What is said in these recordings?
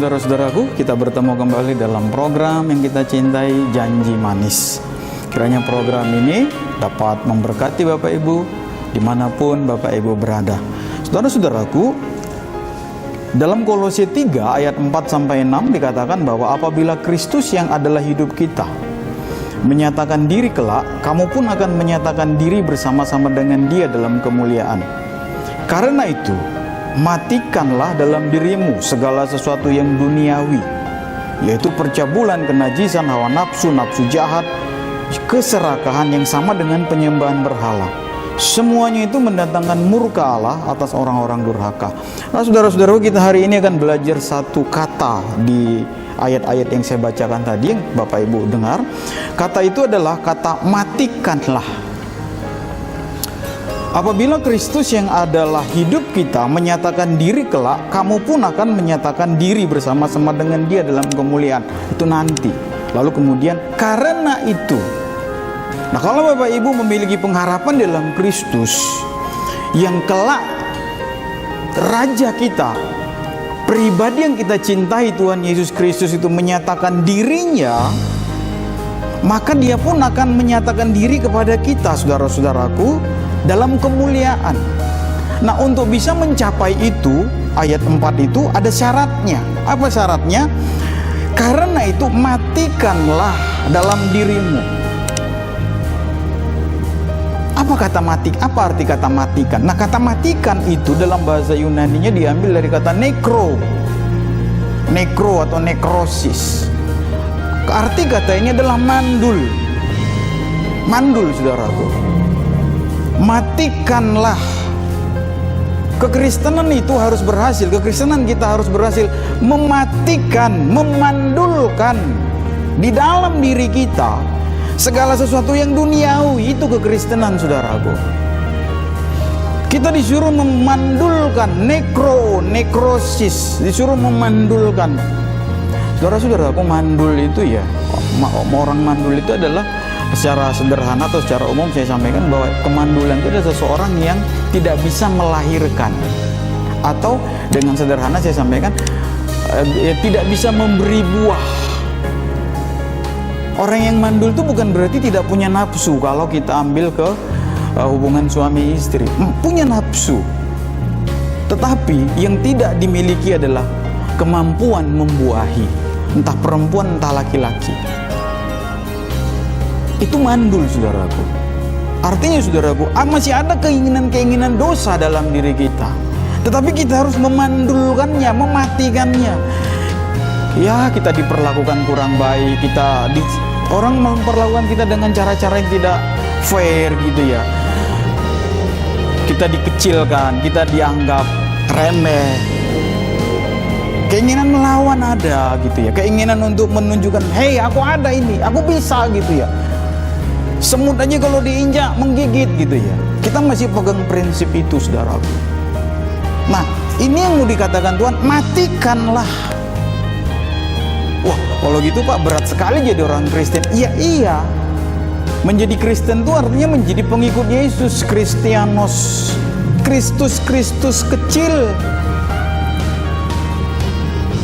saudara-saudaraku, kita bertemu kembali dalam program yang kita cintai, Janji Manis. Kiranya program ini dapat memberkati Bapak Ibu dimanapun Bapak Ibu berada. Saudara-saudaraku, dalam Kolose 3 ayat 4-6 dikatakan bahwa apabila Kristus yang adalah hidup kita menyatakan diri kelak, kamu pun akan menyatakan diri bersama-sama dengan Dia dalam kemuliaan. Karena itu, matikanlah dalam dirimu segala sesuatu yang duniawi, yaitu percabulan, kenajisan, hawa nafsu, nafsu jahat, keserakahan yang sama dengan penyembahan berhala. Semuanya itu mendatangkan murka Allah atas orang-orang durhaka. Nah, saudara-saudara, kita hari ini akan belajar satu kata di ayat-ayat yang saya bacakan tadi, yang Bapak Ibu dengar. Kata itu adalah kata matikanlah. Apabila Kristus yang adalah hidup kita menyatakan diri kelak, kamu pun akan menyatakan diri bersama-sama dengan Dia dalam kemuliaan. Itu nanti. Lalu kemudian, karena itu. Nah, kalau Bapak Ibu memiliki pengharapan dalam Kristus yang kelak Raja kita, pribadi yang kita cintai, Tuhan Yesus Kristus itu menyatakan dirinya, maka Dia pun akan menyatakan diri kepada kita, saudara-saudaraku, dalam kemuliaan. Nah, untuk bisa mencapai itu, ayat 4 itu ada syaratnya. Apa syaratnya? Karena itu matikanlah dalam dirimu. Apa kata mati? Apa arti kata matikan? Nah, kata matikan itu dalam bahasa Yunani-nya diambil dari kata nekro. Nekro atau nekrosis. Arti kata ini adalah mandul. Mandul, saudaraku. Matikanlah. Kekristenan itu harus berhasil. Kekristenan kita harus berhasil mematikan, memandulkan di dalam diri kita segala sesuatu yang duniawi. Itu kekristenan, saudaraku. Kita disuruh memandulkan, nekrosis, disuruh memandulkan. Saudara-saudaraku, mandul itu ya, orang mandul itu adalah, secara sederhana atau secara umum saya sampaikan bahwa kemandulan itu adalah seseorang yang tidak bisa melahirkan, atau dengan sederhana saya sampaikan tidak bisa memberi buah. Orang yang mandul itu bukan berarti tidak punya nafsu. Kalau kita ambil ke hubungan suami istri, punya nafsu, tetapi yang tidak dimiliki adalah kemampuan membuahi, entah perempuan entah laki-laki. Itu mandul, saudaraku. Artinya, saudaraku, masih ada keinginan-keinginan dosa dalam diri kita, tetapi kita harus memandulkannya, mematikannya. Ya, kita diperlakukan kurang baik, orang memperlakukan kita dengan cara-cara yang tidak fair gitu ya. Kita dikecilkan, kita dianggap remeh. Keinginan melawan ada gitu ya. Keinginan untuk menunjukkan, hey, aku ada ini, aku bisa gitu ya. Semut aja kalau diinjak menggigit gitu ya. Kita masih pegang prinsip itu, saudaraku. Nah, ini yang mau dikatakan Tuhan, matikanlah. Wah, kalau gitu Pak, berat sekali jadi orang Kristen. Iya. Menjadi Kristen itu artinya menjadi pengikut Yesus, Kristianos, Kristus kecil.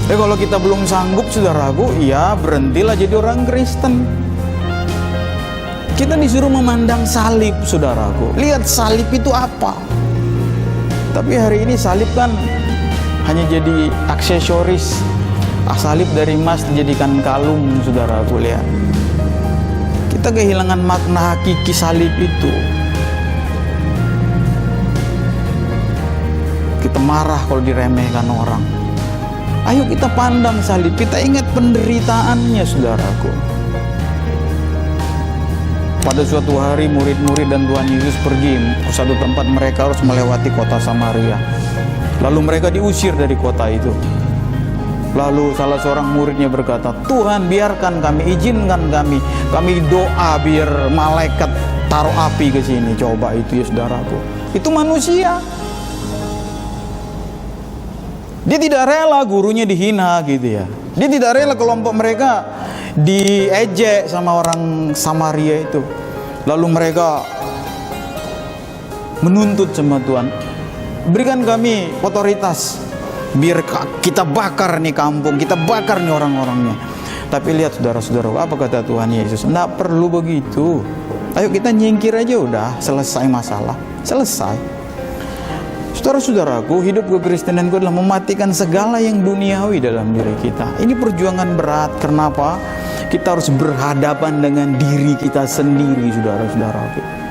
Kalau kita belum sanggup, saudaraku, ya berhentilah jadi orang Kristen. Kita disuruh memandang salib, saudaraku. Lihat salib itu apa. Tapi hari ini salib kan hanya jadi aksesoris. Salib dari emas dijadikan kalung, saudaraku. Lihat, kita kehilangan makna hakiki salib itu. Kita marah kalau diremehkan orang. Ayo kita pandang salib, kita ingat penderitaannya, saudaraku. Pada suatu hari murid-murid dan Tuhan Yesus pergi ke satu tempat, mereka harus melewati kota Samaria. Lalu mereka diusir dari kota itu. Lalu salah seorang muridnya berkata, Tuhan, biarkan kami, izinkan kami doa biar malaikat taruh api ke sini. Coba itu ya, saudaraku. Itu manusia. Dia tidak rela gurunya dihina gitu ya. Dia tidak rela kelompok mereka diejek sama orang Samaria itu. Lalu mereka menuntut sama Tuhan, berikan kami otoritas, biar kita bakar nih kampung, kita bakar nih orang-orangnya. Tapi lihat saudara-saudara, apa kata Tuhan Yesus? Nggak perlu begitu. Ayo kita nyingkir aja, udah selesai masalah, selesai. Saudara-saudaraku, hidup kekristenanku adalah mematikan segala yang duniawi dalam diri kita. Ini perjuangan berat. Kenapa? Kita harus berhadapan dengan diri kita sendiri, saudara-saudaraku.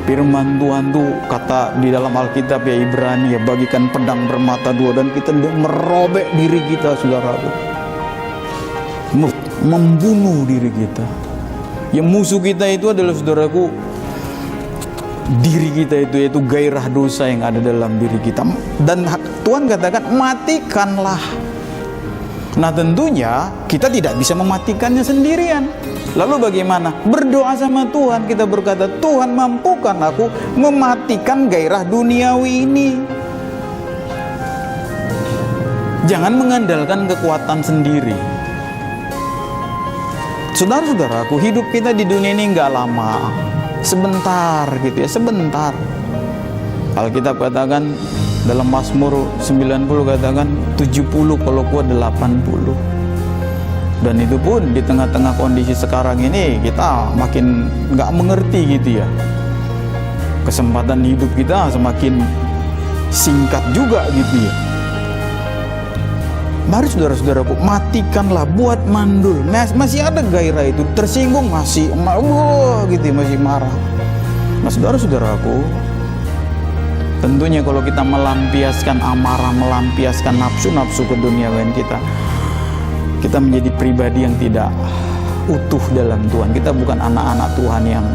Firman Tuhan tuh kata di dalam Alkitab ya, Ibrani ya, bagikan pedang bermata dua, dan kita merobek diri kita, saudaraku, membunuh diri kita. Yang musuh kita itu adalah, saudaraku, diri kita itu, yaitu gairah dosa yang ada dalam diri kita. Dan Tuhan katakan matikanlah. Nah tentunya kita tidak bisa mematikannya sendirian. Lalu bagaimana? Berdoa sama Tuhan. Kita berkata, Tuhan mampukan aku mematikan gairah duniawi ini. Jangan mengandalkan kekuatan sendiri. Saudara-saudaraku, hidup kita di dunia ini nggak lama, sebentar gitu ya, sebentar. Alkitab katakan dalam Mazmur 90 katakan 70, kalau kuat 80. Dan itu pun di tengah-tengah kondisi sekarang ini kita makin nggak mengerti gitu ya. Kesempatan hidup kita semakin singkat juga gitu ya. Mari saudara-saudaraku, matikanlah, buat mandul. Masih ada gairah itu, tersinggung masih gitu ya, masih marah. Nah saudara-saudaraku, tentunya kalau kita melampiaskan amarah, melampiaskan nafsu-nafsu keduniawian kita menjadi pribadi yang tidak utuh dalam Tuhan. Kita bukan anak-anak Tuhan yang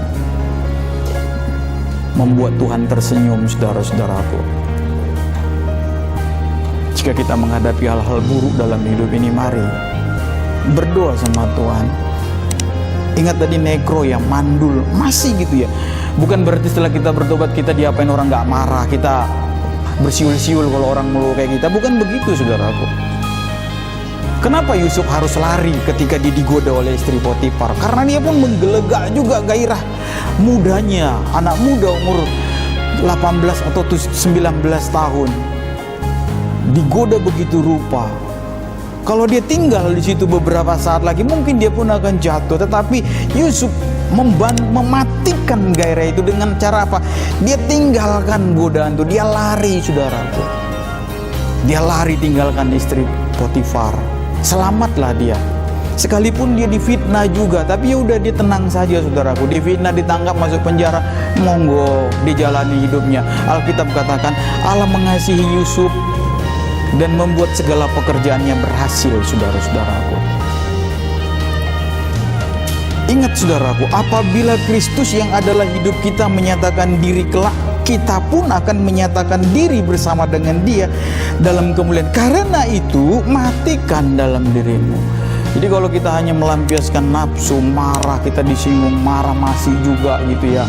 membuat Tuhan tersenyum, saudara-saudaraku. Jika kita menghadapi hal-hal buruk dalam hidup ini, mari berdoa sama Tuhan. Ingat tadi nekro ya, mandul, masih gitu ya. Bukan berarti setelah kita bertobat kita diapain orang nggak marah, kita bersiul-siul kalau orang melulu kayak kita. Bukan begitu, saudaraku. Kenapa Yusuf harus lari ketika dia digoda oleh istri Potifar? Karena dia pun menggelegak juga gairah mudanya, anak muda umur 18 atau 19 tahun. Digoda begitu rupa. Kalau dia tinggal di situ beberapa saat lagi, mungkin dia pun akan jatuh. Tetapi Yusuf mematikan gairah itu dengan cara apa? Dia tinggalkan godaan itu, dia lari, saudaraku. Dia lari tinggalkan istri Potifar. Selamatlah dia. Sekalipun dia difitnah juga, tapi ya udah, dia tenang saja, saudaraku. Difitnah, ditangkap, masuk penjara, monggo dijalani hidupnya. Alkitab katakan Allah mengasihi Yusuf dan membuat segala pekerjaannya berhasil, saudara-saudaraku. Ingat saudaraku, apabila Kristus yang adalah hidup kita menyatakan diri kelak, kita pun akan menyatakan diri bersama dengan Dia dalam kemuliaan. Karena itu, matikan dalam dirimu. Jadi kalau kita hanya melampiaskan nafsu, marah, kita disinggung, marah masih juga gitu ya.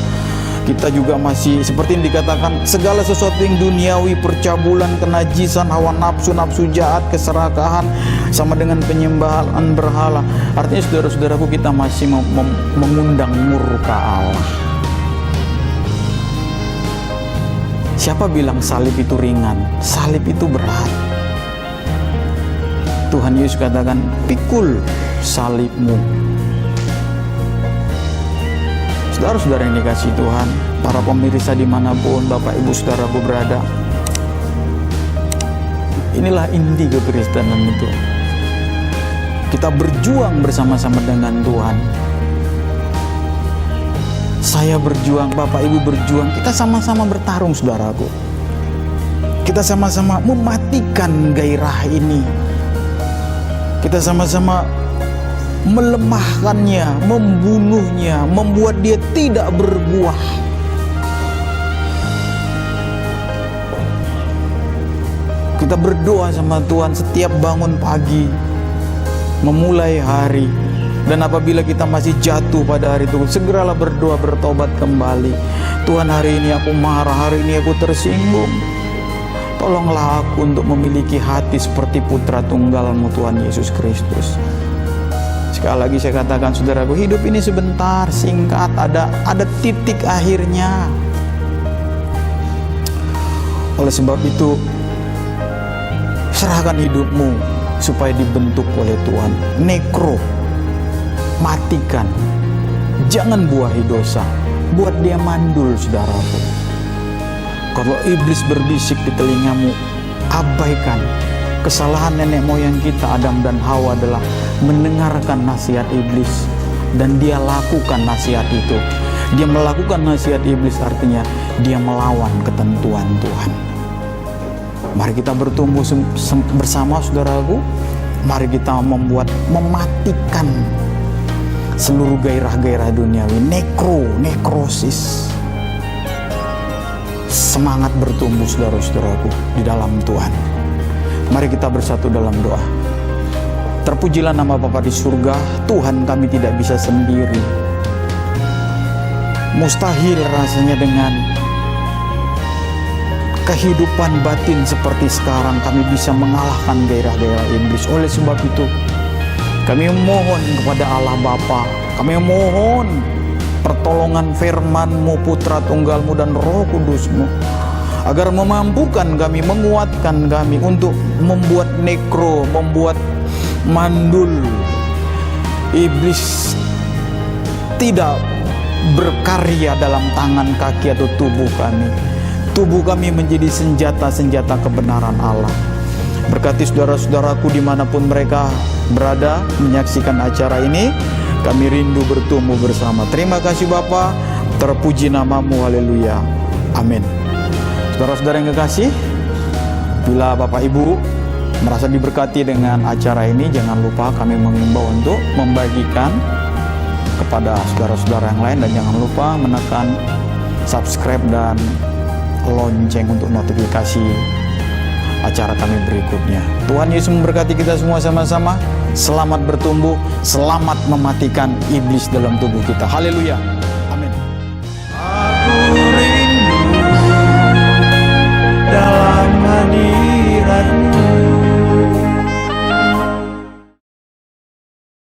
Kita juga masih seperti yang dikatakan, segala sesuatu yang duniawi, percabulan, kenajisan, hawa nafsu, nafsu jahat, keserakahan, sama dengan penyembahan berhala. Artinya saudara-saudaraku, kita masih mengundang murka Allah. Siapa bilang salib itu ringan? Salib itu berat. Tuhan Yesus katakan, pikul salibmu. Saudara-saudara yang dikasihi Tuhan, para pemirsa dimanapun Bapak Ibu Saudaraku berada, inilah inti kekristenan itu. Kita berjuang bersama-sama dengan Tuhan. Saya berjuang, Bapak Ibu berjuang, kita sama-sama bertarung, saudaraku. Kita sama-sama mematikan gairah ini. Kita sama-sama melemahkannya, membunuhnya, membuat dia tidak berbuah. Kita berdoa sama Tuhan setiap bangun pagi, memulai hari. Dan apabila kita masih jatuh pada hari itu, segeralah berdoa, bertobat kembali. Tuhan, hari ini aku marah, hari ini aku tersinggung. Tolonglah aku untuk memiliki hati seperti putra tunggalmu Tuhan Yesus Kristus. Sekali lagi saya katakan, saudaraku, hidup ini sebentar, singkat, ada titik akhirnya. Oleh sebab itu, serahkan hidupmu supaya dibentuk oleh Tuhan. Nekro, matikan. Jangan buahi dosa, buat dia mandul, saudaraku. Kalau iblis berbisik di telingamu, abaikan. Kesalahan nenek moyang kita Adam dan Hawa adalah mendengarkan nasihat iblis, dan dia lakukan nasihat itu. Dia melakukan nasihat iblis, artinya dia melawan ketentuan Tuhan. Mari kita bertumbuh bersama, saudaraku. Mari kita mematikan seluruh gairah-gairah duniawi, nekrosis. Semangat bertumbuh, saudara-saudaraku, di dalam Tuhan. Mari kita bersatu dalam doa. Terpujilah nama Bapa di surga. Tuhan, kami tidak bisa sendiri. Mustahil rasanya dengan kehidupan batin seperti sekarang kami bisa mengalahkan gairah-gairah iblis. Oleh sebab itu, kami mohon kepada Allah Bapa, kami mohon pertolongan firman-Mu, Putra Tunggal-Mu dan Roh Kudus-Mu, agar memampukan kami, menguatkan kami untuk membuat nekro, membuat mandul iblis tidak berkarya dalam tangan, kaki atau tubuh kami. Tubuh kami menjadi senjata-senjata kebenaran Allah. Berkati saudara-saudaraku dimanapun mereka berada menyaksikan acara ini. Kami rindu bertumbuh bersama. Terima kasih Bapa, terpuji nama-Mu, haleluya, amin. Saudara-saudara yang kekasih, bila Bapak Ibu merasa diberkati dengan acara ini, jangan lupa kami mengimbau untuk membagikan kepada saudara-saudara yang lain, dan jangan lupa menekan subscribe dan lonceng untuk notifikasi acara kami berikutnya. Tuhan Yesus memberkati kita semua sama-sama. Selamat bertumbuh, selamat mematikan iblis dalam tubuh kita. Haleluya.